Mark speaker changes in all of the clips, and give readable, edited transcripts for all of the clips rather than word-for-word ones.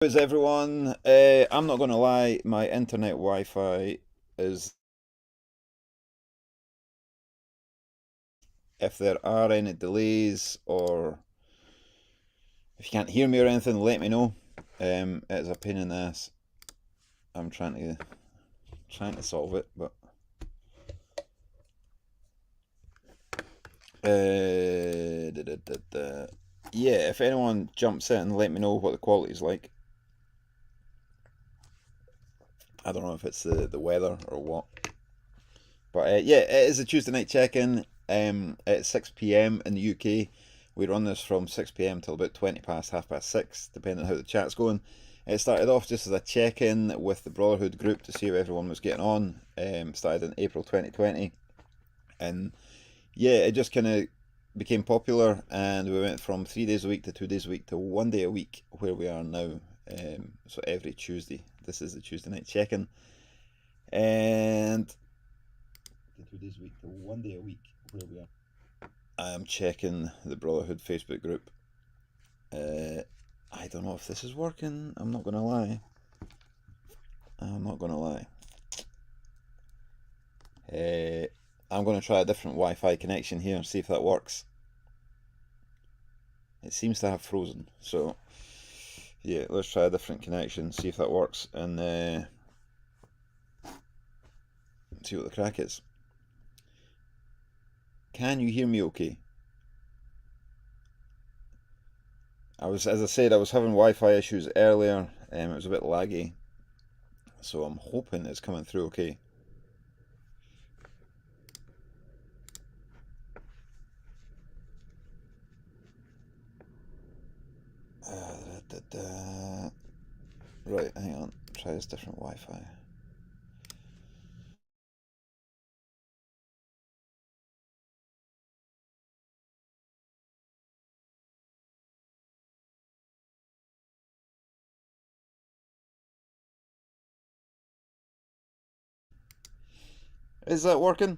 Speaker 1: Is everyone? I'm not going to lie, my internet Wi-Fi is. If there are any delays or if you can't hear me or anything, let me know. It's a pain in the ass. I'm trying to solve it, but yeah. If anyone jumps in, let me know what the quality's like. I don't know if it's the weather or what, but yeah, it is a Tuesday night check-in. At 6 p.m. in the UK. We run this from 6 p.m. till about 20 past, half past 6, depending on how the chat's going. It started off just as a check-in with the Brotherhood group to see how everyone was getting on. Started in April 2020, and yeah, it just kind of became popular, and we went from 3 days a week to 2 days a week to one day a week, where we are now. So every Tuesday, this is the Tuesday night check-in, and 2 days a week to one day a week, where we are. I am checking the Brotherhood Facebook group. I don't know if this is working. I'm not gonna lie. I'm not gonna lie. Uh, I'm gonna try a different Wi-Fi connection here and see if that works. It seems to have frozen, so yeah, let's try a different connection, see if that works, and see what the crack is. Can you hear me okay? As I said, I was having Wi-Fi issues earlier. It was a bit laggy, so I'm hoping it's coming through okay. Right, hang on. Try this different Wi-Fi. Is that working?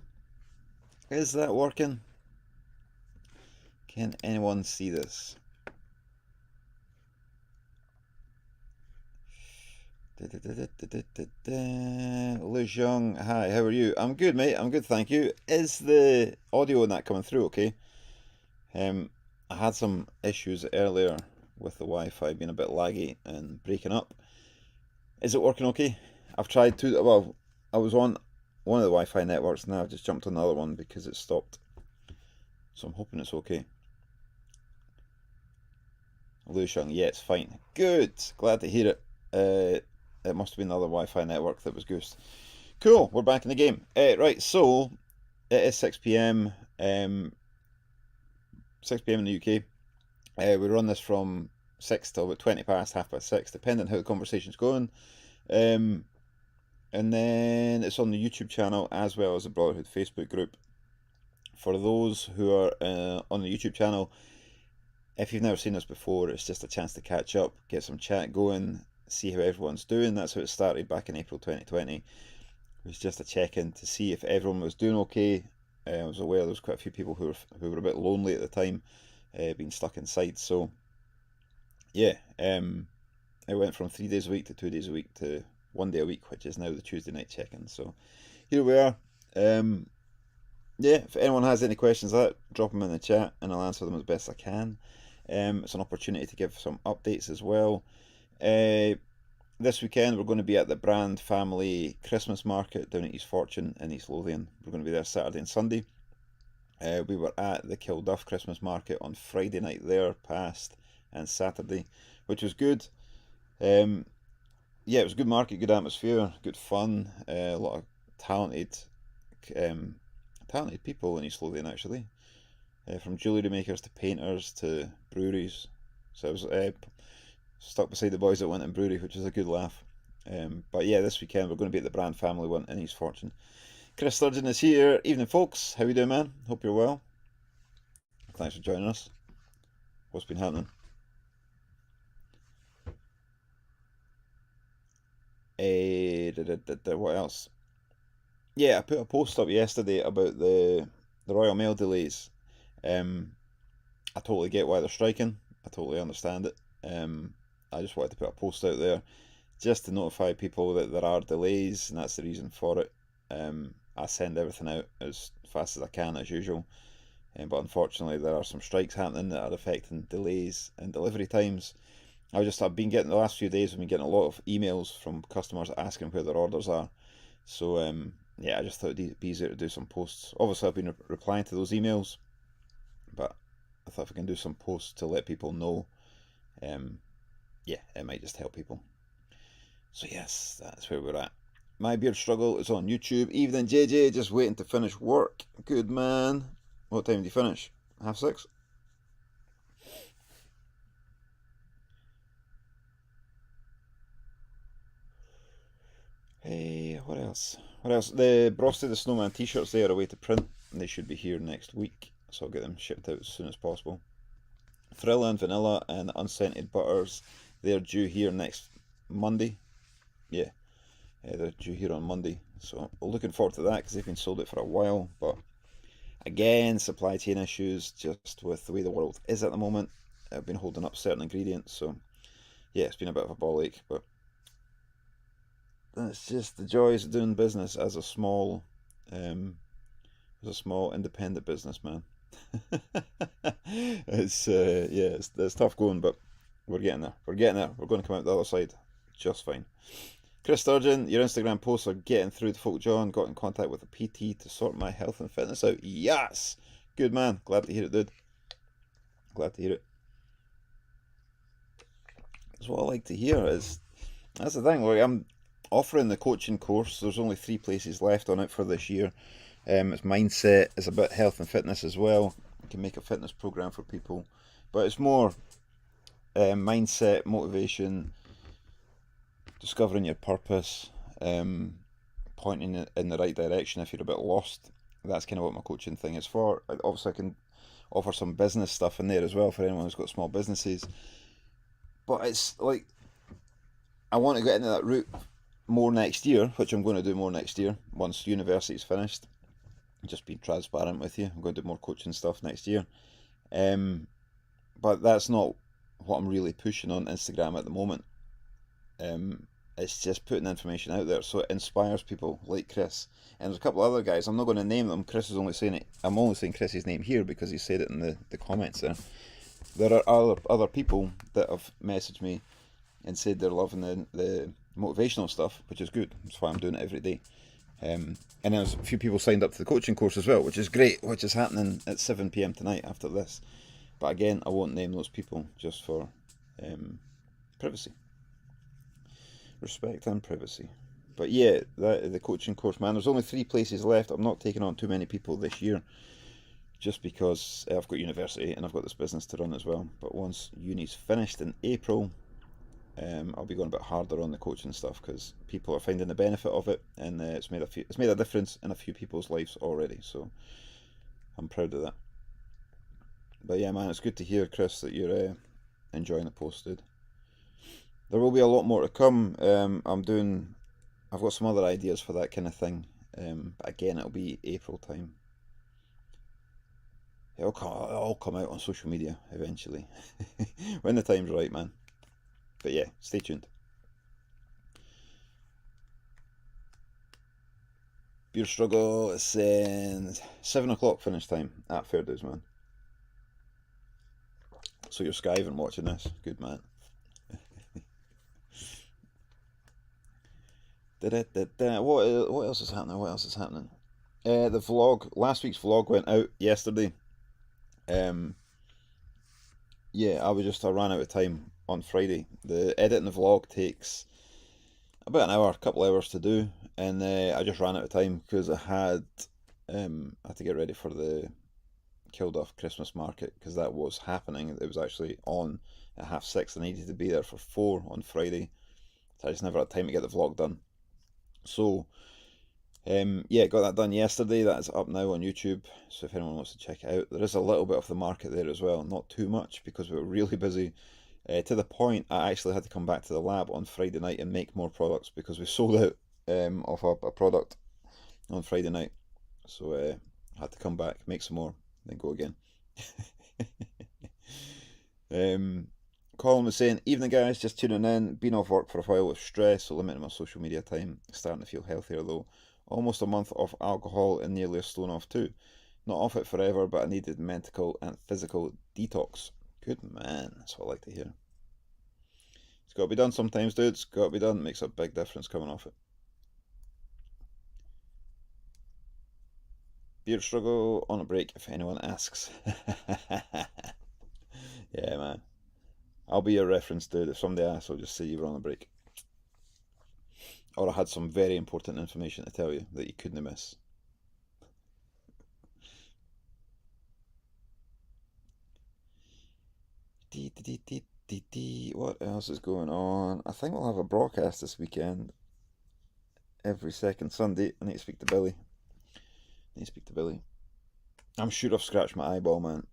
Speaker 1: Is that working? Can anyone see this? Liu Xiong, hi, how are you? I'm good, mate. I'm good, thank you. Is the audio in that coming through okay? I had some issues earlier with the Wi-Fi being a bit laggy and breaking up. Is it working okay? I've tried to, well, I was on one of the Wi-Fi networks, now I've just jumped on another one because it stopped. So I'm hoping it's okay. Liu Xiong, yeah, it's fine. Good, glad to hear it. It must have been another Wi-Fi network that was goosed. Cool, we're back in the game. Right, so it is 6 p.m. 6 p.m. in the UK. We run this from 6 till about 20 past, half past 6, depending on how the conversation's going. Um, and then it's on the YouTube channel as well as the Brotherhood Facebook group. For those who are on the YouTube channel, if you've never seen this before, it's just a chance to catch up, get some chat going, see how everyone's doing. That's how it started back in April 2020. It was just a check-in to see if everyone was doing okay. I was aware there was quite a few people who were a bit lonely at the time, being stuck inside. So yeah, it went from 3 days a week to 2 days a week to one day a week, which is now the Tuesday night check-in. So here we are. Yeah, if anyone has any questions, drop them in the chat and I'll answer them as best I can. It's an opportunity to give some updates as well. This weekend we're going to be at the Brand Family Christmas Market down at East Fortune in East Lothian. We're going to be there Saturday and Sunday. We were at the Kilduff Christmas Market on Friday night there, past, and Saturday, which was good. Yeah, it was a good market, good atmosphere, good fun, a lot of talented, um, talented people in East Lothian actually, from jewellery makers to painters to breweries. So I was stuck beside the boys that went in brewery, which was a good laugh. But yeah, this weekend we're going to be at the Brand Family one in East Fortune. Chris Sturgeon is here. Evening, folks. How you doing, man? Hope you're well. Thanks for joining us. What's been happening? What else? Yeah, I put a post up yesterday about the Royal Mail delays. Um, I totally get why they're striking. I totally understand it. I just wanted to put a post out there just to notify people that there are delays, and that's the reason for it. I send everything out as fast as I can, as usual, but unfortunately there are some strikes happening that are affecting delays and delivery times. I've been getting, the last few days I've been getting a lot of emails from customers asking where their orders are. So yeah, I just thought it'd be easier to do some posts. Obviously I've been replying to those emails, but I thought if I can do some posts to let people know, yeah, it might just help people. So yes, that's where we're at. My Beard Struggle is on YouTube. Evening JJ, just waiting to finish work. Good man. What time do you finish? 6:30? Hey, what else? What else? The Frosty the Snowman t-shirts, they are away to print. They should be here next week, so I'll get them shipped out as soon as possible. Thrilla and Vanilla and Unscented Butters, they're due here next Monday. Yeah, they're due here on Monday. So looking forward to that because they've been sold out for a while. But again, supply chain issues just with the way the world is at the moment. I've been holding up certain ingredients. So yeah, it's been a bit of a ball ache. But that's just the joys of doing business as a small independent businessman. It's yeah, it's tough going, but we're getting there. We're getting there. We're going to come out the other side just fine. Chris Sturgeon, your Instagram posts are getting through to Folk John. Got in contact with a PT to sort my health and fitness out. Yes, good man. Glad to hear it, dude. Glad to hear it. That's what I like to hear. That's the thing. Like, I'm offering the coaching course. There's only 3 places left on it for this year. It's mindset. It's about health and fitness as well. You can make a fitness program for people, but it's more mindset, motivation, discovering your purpose, pointing it in the right direction if you're a bit lost. That's kind of what my coaching thing is for. Obviously, I can offer some business stuff in there as well for anyone who's got small businesses. But it's like I want to get into that route more next year, which I'm going to do more next year once university's finished. Just being transparent with you, I'm going to do more coaching stuff next year. But that's not what I'm really pushing on Instagram at the moment. It's just putting information out there so it inspires people like Chris. And there's a couple of other guys, I'm not going to name them. Chris is only saying it. I'm only saying Chris's name here because he said it in the comments there. There are other people that have messaged me and said they're loving the motivational stuff, which is good. That's why I'm doing it every day. And there's a few people signed up to the coaching course as well, which is great, which is happening at 7 p.m. tonight after this. But again, I won't name those people just for privacy. Respect and privacy. But yeah, the coaching course, man, there's only 3 places left. I'm not taking on too many people this year just because I've got university and I've got this business to run as well. But once uni's finished in April, I'll be going a bit harder on the coaching stuff because people are finding the benefit of it, and it's made a difference in a few people's lives already. So I'm proud of that. But yeah, man, it's good to hear, Chris, that you're enjoying the post, dude. There will be a lot more to come. I've got some other ideas for that kind of thing. But again, it'll be April time. It'll all come out on social media eventually when the time's right, man. But yeah, stay tuned. Beer Struggle is 7 o'clock finish time at Fairdays, man. So you're skiving watching this. Good man. What else is happening? What else is happening? The vlog. Last week's vlog went out yesterday. Yeah, I ran out of time on Friday. The editing the vlog takes about an hour, a couple hours to do, and I just ran out of time because I had to get ready for the Kilduff Christmas market because that was happening. It was actually on at 6:30. I needed to be there for 4 on Friday, so I just never had time to get the vlog done. So yeah, got that done yesterday. That is up now on YouTube, so if anyone wants to check it out, there is a little bit of the market there as well. Not too much because we were really busy. To the point I actually had to come back to the lab on Friday night and make more products because we sold out of a product on Friday night. So I had to come back, make some more, then go again. Colin was saying, evening guys, just tuning in. Been off work for a while with stress, so limiting my social media time. Starting to feel healthier though. Almost a month off alcohol and nearly a stone off too. Not off it forever, but I needed mental and physical detox. Good man, that's what I like to hear. It's got to be done sometimes, dude. It's got to be done. It makes a big difference coming off it. Beer struggle on a break, if anyone asks. Yeah, man. I'll be your reference, dude. If somebody asks, I'll just say you were on a break. Or I had some very important information to tell you that you couldn't miss. What else is going on? I think we'll have a broadcast this weekend. Every second Sunday. I need to speak to Billy. I'm sure I've scratched my eyeball, man.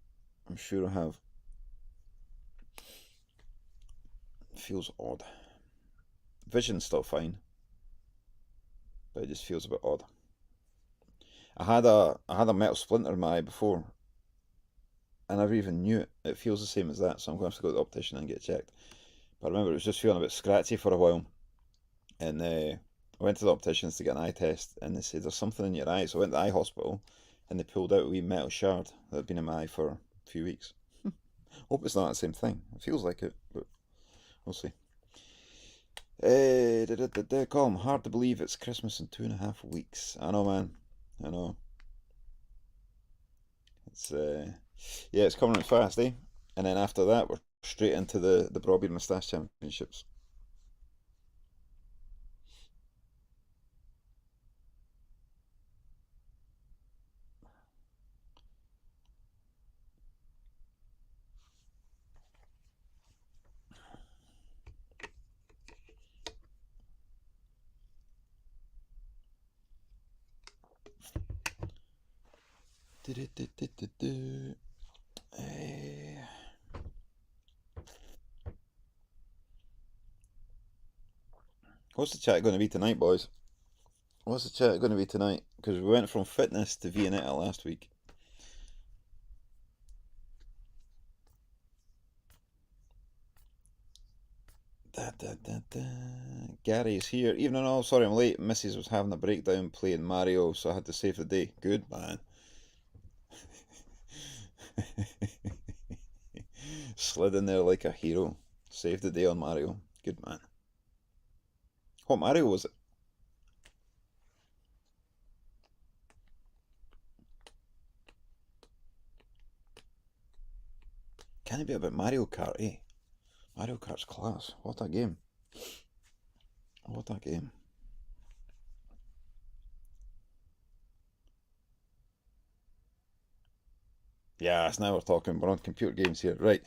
Speaker 1: I'm sure I have. It feels odd. Vision's still fine, but it just feels a bit odd. I had a metal splinter in my eye before. I never even knew it. It feels the same as that, so I'm going to have to go to the optician and get it checked. But I remember it was just feeling a bit scratchy for a while, and I went to the opticians to get an eye test, and they said there's something in your eye. So I went to the eye hospital, and they pulled out a wee metal shard that had been in my eye for a few weeks. Hope it's not the same thing. It feels like it, but we'll see. Colm, hard to believe it's Christmas in 2.5 weeks. I know, man. I know. It's yeah, it's coming out fast, eh? And then after that, we're straight into the Broadbeard Moustache Championships. What's the chat going to be tonight, boys? What's the chat going to be tonight? Because we went from fitness to Viennetta last week. Gary's here. Evening all. Sorry I'm late. Mrs. was having a breakdown playing Mario, so I had to save the day. Good man. Slid in there like a hero. Saved the day on Mario. Good man. What Mario was it? Can it be about Mario Kart, eh? Mario Kart's class. What a game. What a game. Yes, now we're talking. We're on computer games here. Right.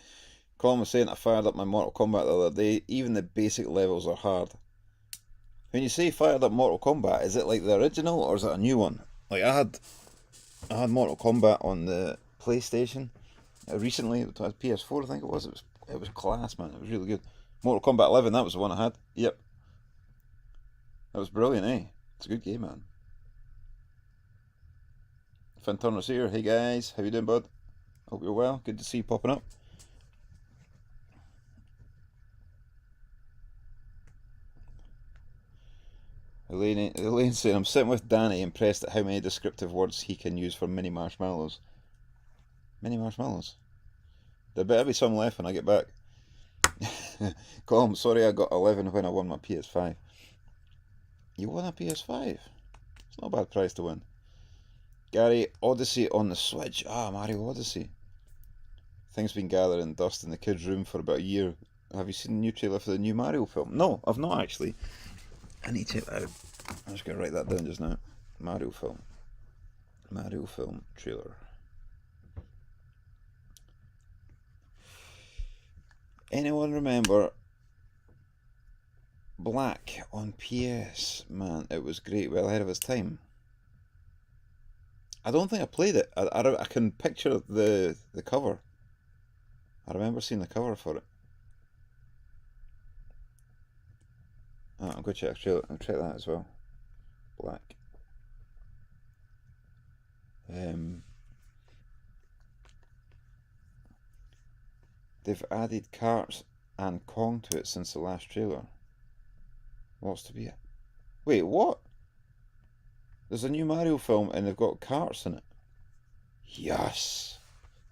Speaker 1: Colin was saying I fired up my Mortal Kombat the other day. Even the basic levels are hard. When you say fired up Mortal Kombat, is it like the original or is it a new one? Like I had Mortal Kombat on the PlayStation recently. It was PS4, I think it was. It was class, man. It was really good. Mortal Kombat 11, that was the one I had. Yep, that was brilliant, eh? It's a good game, man. Finn Turner's here. Hey guys, how you doing, bud? Hope you're well. Good to see you popping up. Elaine saying, I'm sitting with Danny, impressed at how many descriptive words he can use for mini marshmallows. Mini marshmallows? There better be some left when I get back. Colm, sorry I got 11 when I won my PS5. You won a PS5? It's not a bad prize to win. Gary, Odyssey on the Switch. Ah, Mario Odyssey. Things been gathering dust in the kids' room for about a year. Have you seen the new trailer for the new Mario film? No, I've not actually. I need to. I'm just going to write that down just now. Mario film. Mario film trailer. Anyone remember Black on PS? Man, it was great. Well ahead of its time. I don't think I played it. I can picture the cover. I remember seeing the cover for it. Oh, I'm going to check that as well. Black. They've added carts and Kong to it since the last trailer. What's to be it? Wait, what? There's a new Mario film and they've got karts in it. Yes!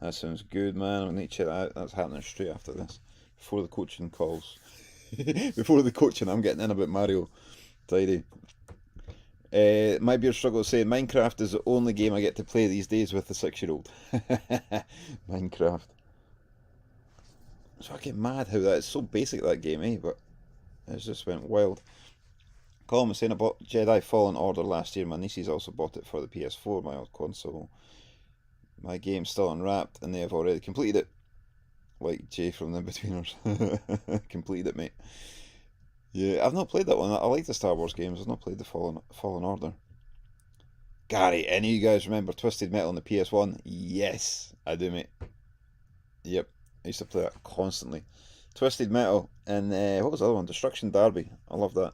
Speaker 1: That sounds good, man. I need to check that out. That's happening straight after this. Before the coaching calls. Before the coaching, I'm getting in about Mario. Tidy. Might be a struggle saying Minecraft is the only game I get to play these days with the 6-year-old. Minecraft. So I get mad how that is so basic, that game, eh? But it just went wild. Colin was saying I bought Jedi Fallen Order last year. My nieces also bought it for the PS4, my old console. My game's still unwrapped and they have already completed it. Like Jay from the Inbetweeners. Completed it, mate. Yeah, I've not played that one. I like the Star Wars games. I've not played the Fallen Order. Gary, any of you guys remember Twisted Metal on the PS1? Yes, I do, mate. Yep, I used to play that constantly. Twisted Metal and what was the other one? Destruction Derby. I love that.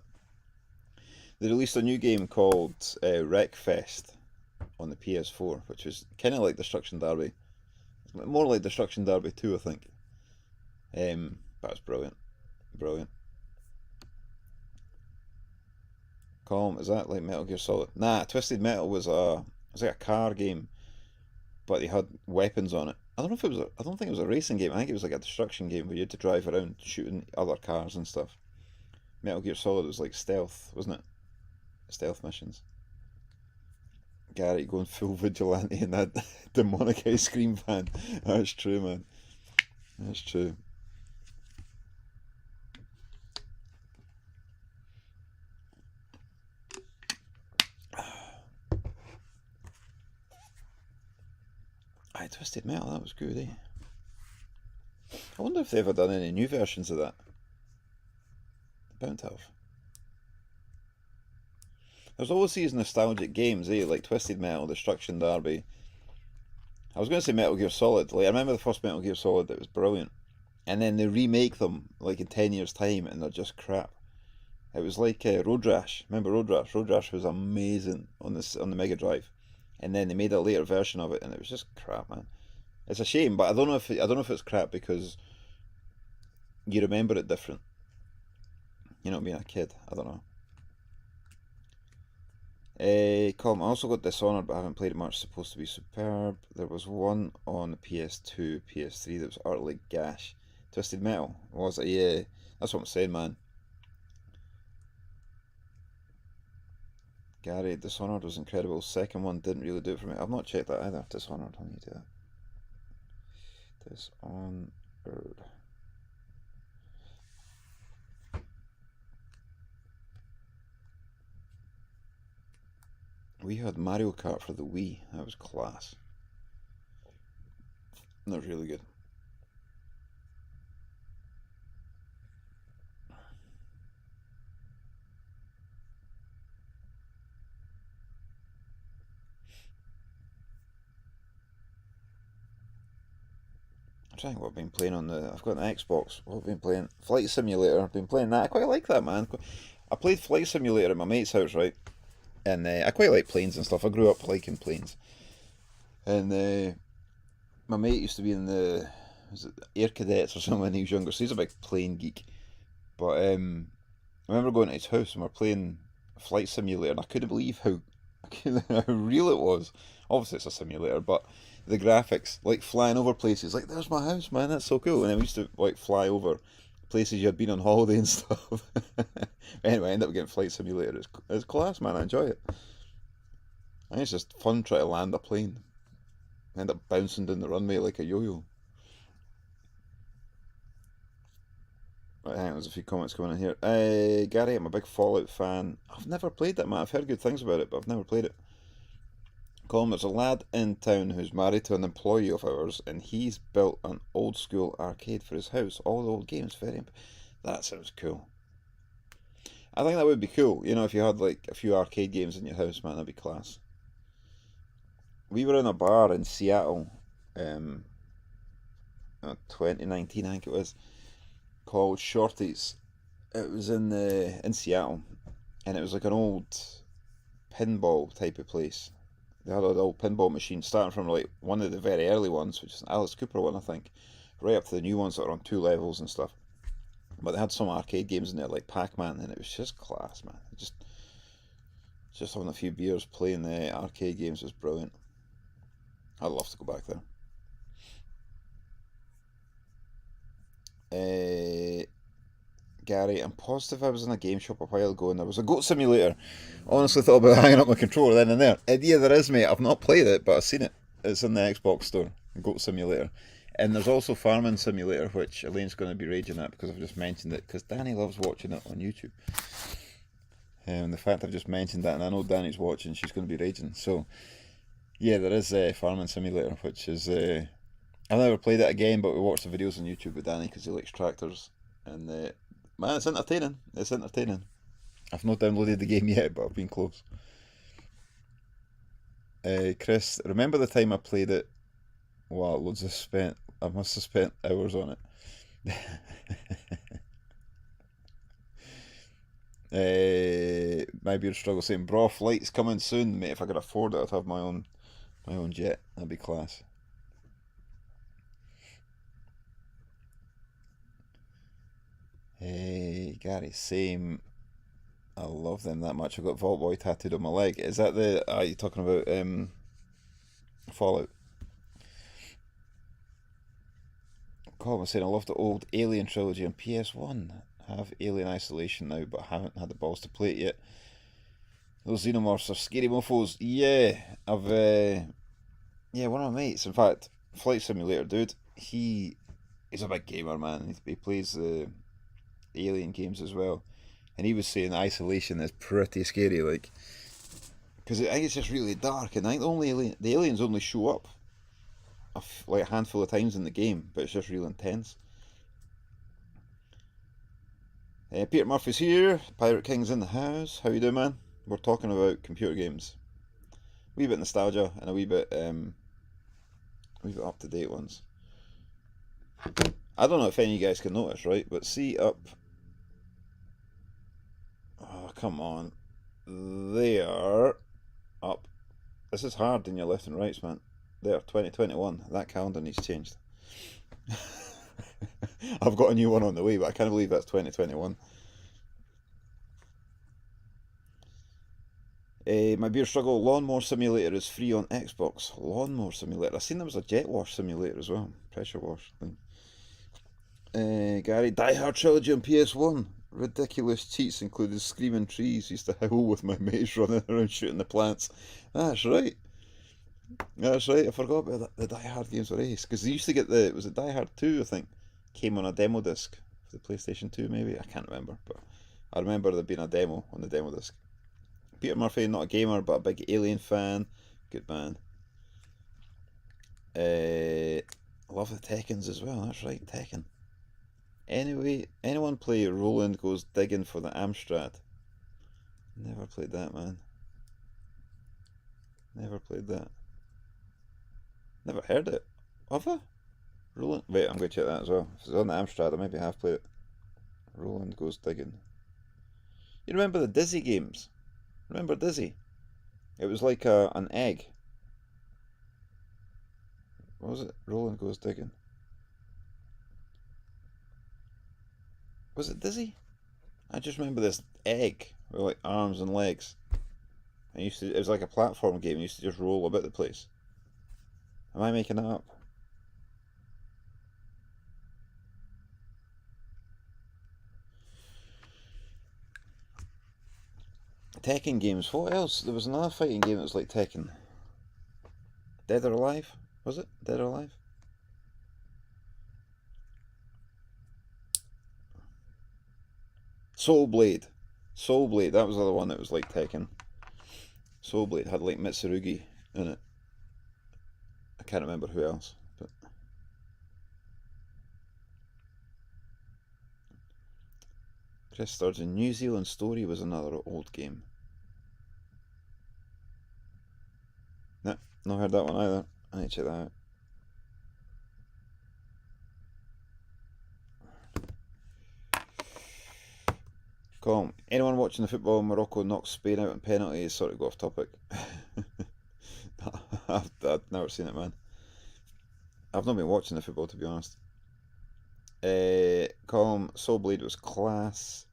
Speaker 1: They released a new game called Wreckfest on the PS4, which is kind of like Destruction Derby. More like Destruction Derby 2, I think. But it's brilliant. Brilliant. Colm, is that like Metal Gear Solid? Nah, Twisted Metal was like a car game, but they had weapons on it. I don't know if it was. I don't think it was a racing game. I think it was like a destruction game where you had to drive around shooting other cars and stuff. Metal Gear Solid was like stealth, wasn't it? Stealth missions. Gary going full vigilante in that demonic ice cream van. That's true, man. That's true. I Twisted Metal, that was good, eh? I wonder if they've ever done any new versions of that. Bound to have. There's always these nostalgic games, eh? Like Twisted Metal, Destruction Derby. I was going to say Metal Gear Solid. Like I remember the first Metal Gear Solid, that was brilliant. And then they remake them like in 10 years' time, and they're just crap. It was like Road Rash. Remember Road Rash? Road Rash was amazing on the Mega Drive, and then they made a later version of it, and it was just crap, man. It's a shame, but I don't know if it's crap because you remember it different. You know, being a kid. I don't know. Colm, I also got Dishonored, but I haven't played it much. It's supposed to be superb. There was one on the PS2, PS3 that was utterly gash. Twisted Metal, was it? Yeah, that's what I'm saying, man. Gary, Dishonored was incredible. Second one didn't really do it for me. I've not checked that either. Dishonored, I need to do that. Dishonored. We had Mario Kart for the Wii. That was class. That was really good. I'm trying what I've been playing on the. I've got an Xbox. What have I been playing? Flight Simulator. I've been playing that. I quite like that, man. I played Flight Simulator at my mate's house, right? And I quite like planes and stuff. I grew up liking planes. And my mate used to be in the was it Air Cadets or something when he was younger, so he's a big plane geek. But I remember going to his house and we are playing Flight Simulator, and I couldn't believe how real it was. Obviously, it's a simulator, but the graphics, like flying over places, like there's my house, man, that's so cool. And then we used to like fly over places you had been on holiday and stuff. Anyway, I ended up getting Flight Simulator. It's class, man. I enjoy it. I think it's just fun trying to land a plane. I end up bouncing down the runway like a yo-yo. Right, hang on, there's a few comments coming in here. Gary, I'm a big Fallout fan. I've never played that, man. I've heard good things about it, but I've never played it. Colin, there's a lad in town who's married to an employee of ours, and he's built an old school arcade for his house. All the old games, that sounds cool. I think that would be cool. You know, if you had like a few arcade games in your house, man, that'd be class. We were in a bar in Seattle, 2019, I think it was, called Shorty's. It was in Seattle, and it was like an old pinball type of place. They had an old pinball machine, starting from like one of the very early ones, which is an Alice Cooper one, I think, right up to the new ones that are on 2 levels and stuff. But they had some arcade games in there like Pac-Man, and it was just class, man. Just having a few beers playing the arcade games was brilliant. I'd love to go back there. Gary, I'm positive I was in a game shop a while ago and there was a goat simulator. Honestly thought about hanging up my controller then and there. Yeah, there is, mate. I've not played it, but I've seen it. It's in the Xbox store, Goat Simulator. And there's also Farming Simulator, which Elaine's going to be raging at because I've just mentioned it, because Danny loves watching it on YouTube. And the fact I've just mentioned that, and I know Danny's watching, she's going to be raging. So, yeah, there is Farming Simulator, which is... I've never played it again, but we watched the videos on YouTube with Danny because he likes tractors. And man, it's entertaining. It's entertaining. I've not downloaded the game yet, but I've been close. Chris, remember the time I played it? Wow, I must have spent hours on it. My beard struggle saying, bro, flight's coming soon, mate. If I could afford it, I'd have my own jet. That'd be class. Hey, Gary, same. I love them that much. I've got Vault Boy tattooed on my leg. Is that the? Are you talking about Fallout? Colin was saying I love the old Alien trilogy on PS1. I have Alien Isolation now, but haven't had the balls to play it yet. Those xenomorphs are scary mofos. Yeah, yeah, one of my mates. In fact, Flight Simulator, dude. He's a big gamer, man. He plays the Alien games as well, and he was saying Isolation is pretty scary, like, because I think it's just really dark, and I think the aliens only show up like a handful of times in the game, but it's just real intense. Peter Murphy's here. Pirate King's in the house. How you doing, man? We're talking about computer games. A wee bit nostalgia and a wee bit up to date ones. I don't know if any of you guys can notice, right? But see up. Oh, come on. There. Up. This is hard in your left and rights, man. There, 2021. That calendar needs changed. I've got a new one on the way, but I can't believe that's 2021. My beer struggle. Lawnmower Simulator is free on Xbox. Lawnmower Simulator. I seen there was a jet wash simulator as well. Pressure wash thing. Gary, Die Hard trilogy on PS1. Ridiculous cheats included screaming trees. Used to howl with my mates running around shooting the plants. That's right. That's right. I forgot about that. The Die Hard games were ace because they used to get was it Die Hard 2? I think came on a demo disc for the PlayStation 2. Maybe I can't remember, but I remember there being a demo on the demo disc. Peter Murphy, not a gamer but a big Alien fan. Good man. I love the Tekkens as well. That's right, Tekken. Anyway, anyone play Roland Goes Digging for the Amstrad? Never played that, man. Never played that. Never heard it. Have I? Roland. Wait, I'm going to check that as well. If it's on the Amstrad, I maybe have played it. Roland Goes Digging. You remember the Dizzy games? Remember Dizzy? It was like an egg. What was it? Roland Goes Digging. Was it Dizzy? I just remember this egg with like arms and legs. And it was like a platform game. You used to just roll about the place. Am I making that up? Tekken games. What else? There was another fighting game that was like Tekken. Dead or Alive? Was it? Dead or Alive? Soul Blade. Soul Blade. That was the other one that was like Tekken. Soul Blade had like Mitsurugi in it. I can't remember who else. But Chris Sturgeon. New Zealand Story was another old game. No, not heard that one either. I need to check that out. Calm. Anyone watching the football in Morocco knocks Spain out in penalties? Sort of go off topic. I've never seen it, man. I've not been watching the football, to be honest. Column Soul Blade was class.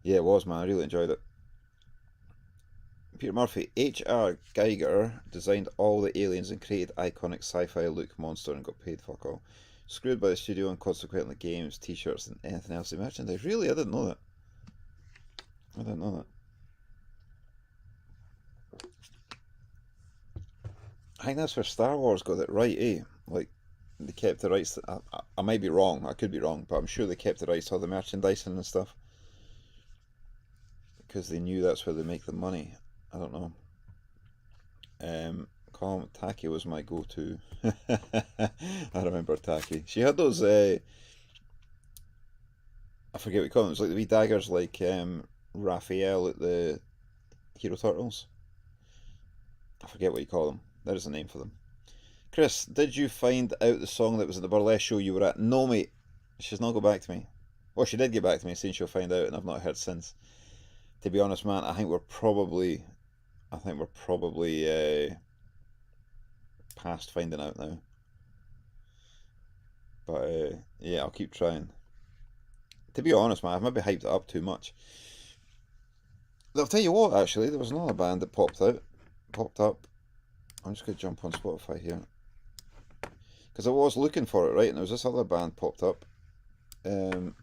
Speaker 1: Yeah, it was, man. I really enjoyed it. Peter Murphy, H.R. Geiger designed all the aliens and created iconic sci-fi look monster and got paid fuck all. Screwed by the studio and consequently games, t-shirts and anything else in merchandise. Really? I didn't know that. I didn't know that. I think that's where Star Wars got it right, eh? Like, they kept the rights. I might be wrong, I could be wrong, but I'm sure they kept the rights to all the merchandising and stuff. Because they knew that's where they make the money. I don't know. Colin Tacky was my go-to. I remember Tacky. She had those. I forget what you call them. It was like the wee daggers, like Raphael at the Hero Turtles. I forget what you call them. There is a name for them. Chris, did you find out the song that was at the burlesque show you were at? No, mate. She's not got back to me. Well, she did get back to me, saying she'll find out, and I've not heard since. To be honest, man, I think we're probably past finding out now. But yeah, I'll keep trying. To be honest, man, I've maybe hyped it up too much. I'll tell you what, actually, there was another band that popped up. I'm just gonna jump on Spotify here because I was looking for it, right? And there was this other band popped up. I don't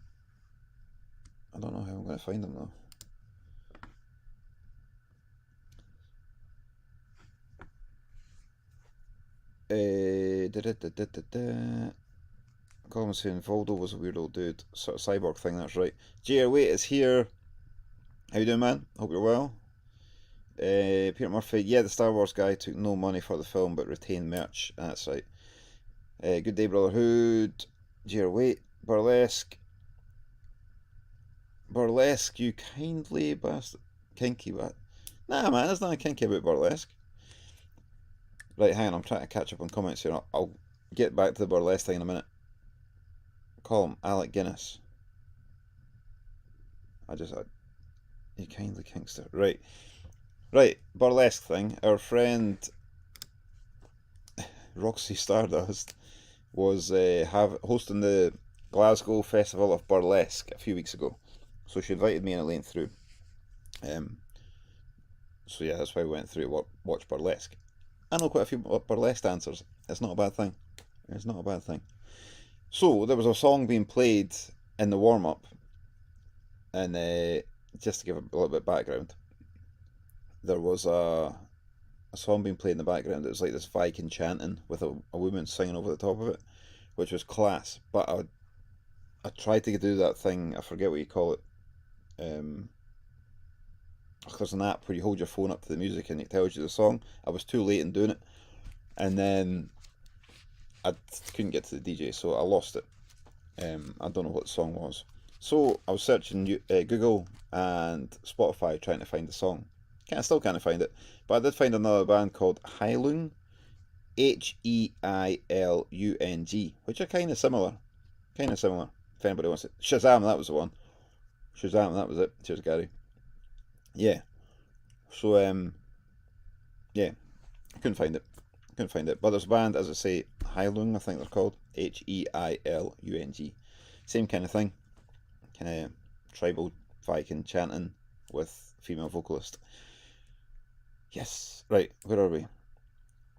Speaker 1: know how I'm gonna find them though. Colin saying Voldo was a weird old dude, sort of cyborg thing. That's right. JR Wait is here. How you doing, man? Hope you're well. Peter Murphy, yeah, the Star Wars guy took no money for the film but retained merch. That's right. Good day, Brotherhood. JR Wait, Burlesque. Burlesque, you kindly bastard. Kinky, but nah, man, there's nothing kinky about burlesque. Right, hang on, I'm trying to catch up on comments here. I'll get back to the burlesque thing in a minute. Call him Alec Guinness. You kindly kinkster. Right, burlesque thing. Our friend Roxy Stardust was hosting the Glasgow Festival of Burlesque a few weeks ago. So she invited me and Elaine through. So yeah, that's why we went through to watch burlesque. I know quite a few burlesque dancers. It's not a bad thing. It's not a bad thing. So there was a song being played in the warm up, and just to give a little bit of background, there was a song being played in the background. It was like this Viking chanting with a woman singing over the top of it, which was class. But I tried to do that thing. I forget what you call it. There's an app where you hold your phone up to the music and it tells you the song. I was too late in doing it, and then I couldn't get to the DJ, so I lost it. I don't know what the song was. So I was searching Google and Spotify trying to find the song. Still can't find it, but I did find another band called Heilung, Heilung, which are kind of similar. If anybody wants it, Shazam, that was the one. Shazam, that was it. Cheers, Gary. Yeah. So yeah, I couldn't find it. But there's a band, as I say, Heilung, I think they're called. Heilung. Same kind of thing. Kind of tribal Viking chanting with female vocalist. Yes. Right, where are we?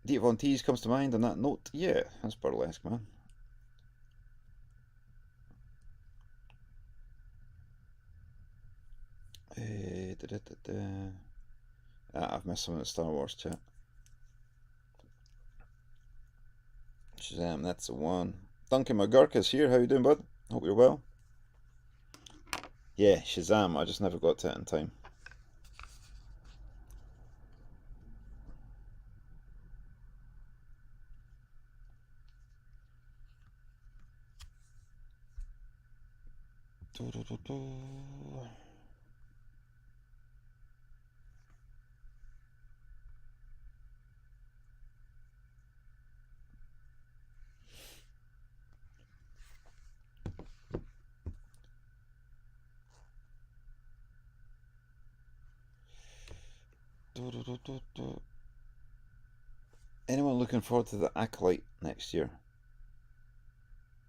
Speaker 1: Dita Von Teese comes to mind on that note. Yeah, that's burlesque, man. I've missed some of the Star Wars chat. Shazam, that's the one. Duncan McGurk is here. How you doing, bud? Hope you're well. Yeah, Shazam. I just never got to it in time. Anyone looking forward to the Acolyte next year?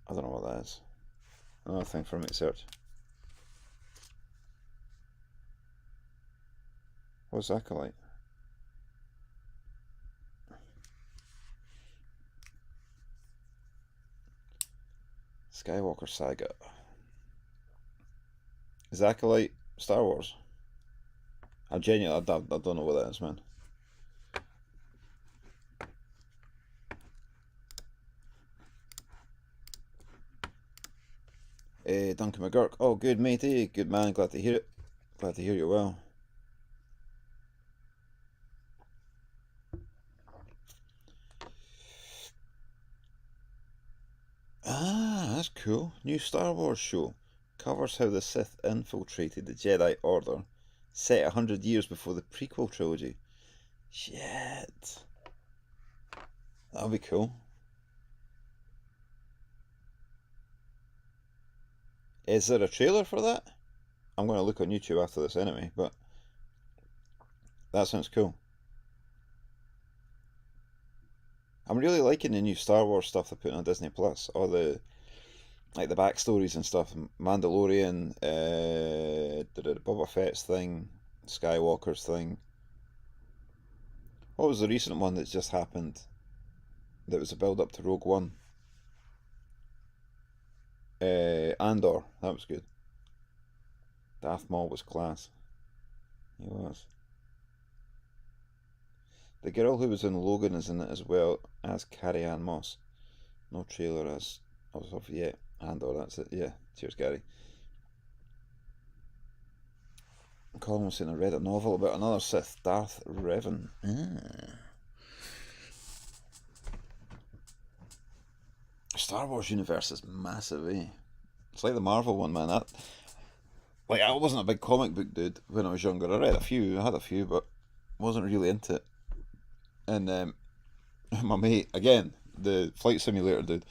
Speaker 1: I don't know what that is. Another thing for me to search. What's Acolyte? Skywalker Saga. Is Acolyte Star Wars? I'm genuinely, I don't know what that is, man. Duncan McGurk. Oh, good, matey. Good man. Glad to hear it. Glad to hear you well. Ah, that's cool. New Star Wars show. Covers how the Sith infiltrated the Jedi Order, set 100 years before the prequel trilogy. Shit. That'll be cool. Is there a trailer for that? I'm going to look on YouTube after this anyway, but that sounds cool. I'm really liking the new Star Wars stuff they're putting on Disney Plus. All the the backstories and stuff. Mandalorian, the Boba Fett's thing, Skywalker's thing. What was the recent one that's just happened? That was a build up to Rogue One. Andor, that was good. Darth Maul was class. He was. The girl who was in Logan is in it as well as Carrie-Anne Moss. No trailer as of yet. Andor, that's it. Yeah. Cheers, Gary. Colin was saying I read a novel about another Sith, Darth Revan. Star Wars universe is massive, eh? It's like the Marvel one, man. I wasn't a big comic book dude when I was younger. I had a few, but wasn't really into it. And my mate, again, the Flight Simulator dude,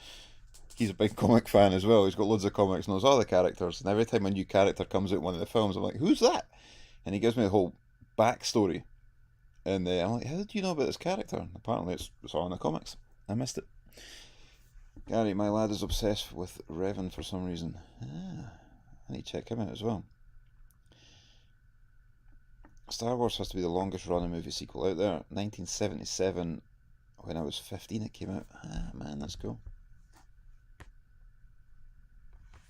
Speaker 1: he's a big comic fan as well. He's got loads of comics, knows all the characters, and every time a new character comes out in one of the films, I'm like, who's that? And he gives me the whole backstory. And I'm like, how did you know about this character? And apparently it's all in the comics. I missed it. Gary, my lad is obsessed with Revan for some reason. I need to check him out as well. Star Wars has to be the longest running movie sequel out there. 1977, when I was 15 it came out. Man, that's cool.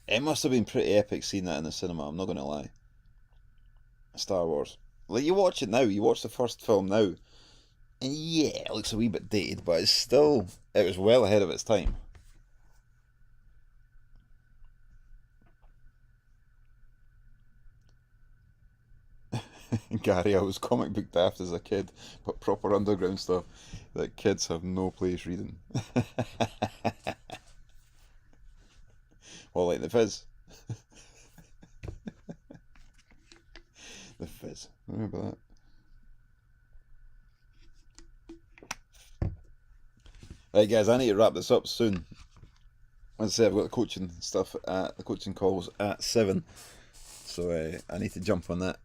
Speaker 1: It must have been pretty epic seeing that in the cinema, I'm not going to lie. Star Wars. Like, you watch it now, you watch the first film now, and yeah, it looks a wee bit dated, but it was well ahead of its time. Gary, I was comic book daft as a kid, but proper underground stuff that kids have no place reading. Well, like the Fizz. The Fizz. Remember that? Right, guys, I need to wrap this up soon. As I say, I've got the coaching stuff at the coaching calls at 7, so I need to jump on that.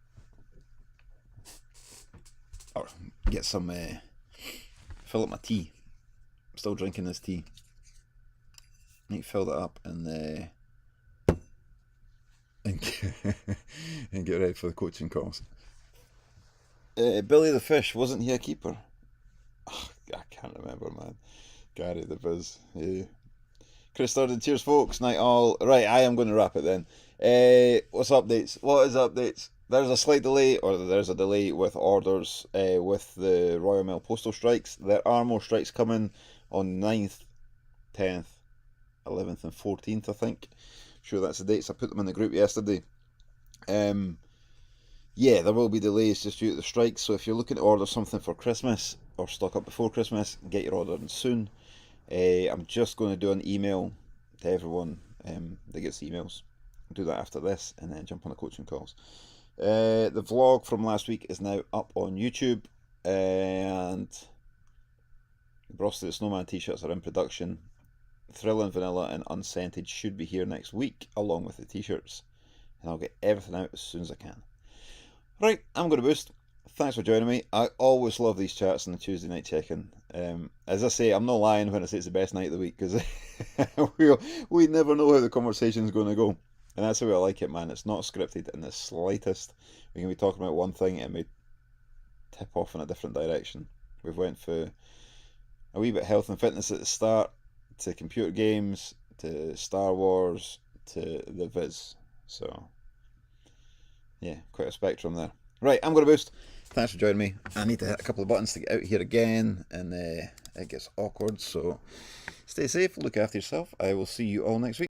Speaker 1: Or get some, fill up my tea. I'm still drinking this tea. I need to fill that up and and get ready for the coaching calls. Billy the Fish, wasn't he a keeper? Oh, I can't remember, man. Gary the Viz. Yeah. Chris Sturden, cheers, folks. Night all. Right, I am going to wrap it then. What's updates? What is updates? There's a slight delay, or there's a delay with orders with the Royal Mail postal strikes. There are more strikes coming on 9th, 10th, 11th, and 14th, I think. I'm sure that's the dates. I put them in the group yesterday. Yeah, there will be delays just due to the strikes. So if you're looking to order something for Christmas or stock up before Christmas, get your order in soon. I'm just going to do an email to everyone that gets emails. I'll do that after this and then jump on the coaching calls. The vlog from last week is now up on YouTube, and Frosty the Snowman t-shirts are in production. Thrill Vanilla and Unscented should be here next week along with the t-shirts, and I'll get everything out as soon as I can. Right, I'm going to boost. Thanks for joining me. I always love these chats on the Tuesday night check-in. As I say, I'm not lying when I say it's the best night of the week, because we never know how the conversation's going to go. And that's the way I like it, man. It's not scripted in the slightest. We can be talking about one thing and we tip off in a different direction. We've went for a wee bit of health and fitness at the start, to computer games, to Star Wars, to the Viz. So, yeah, quite a spectrum there. Right, I'm going to boost. Thanks for joining me. I need to hit a couple of buttons to get out here again, and it gets awkward. So, stay safe, look after yourself. I will see you all next week.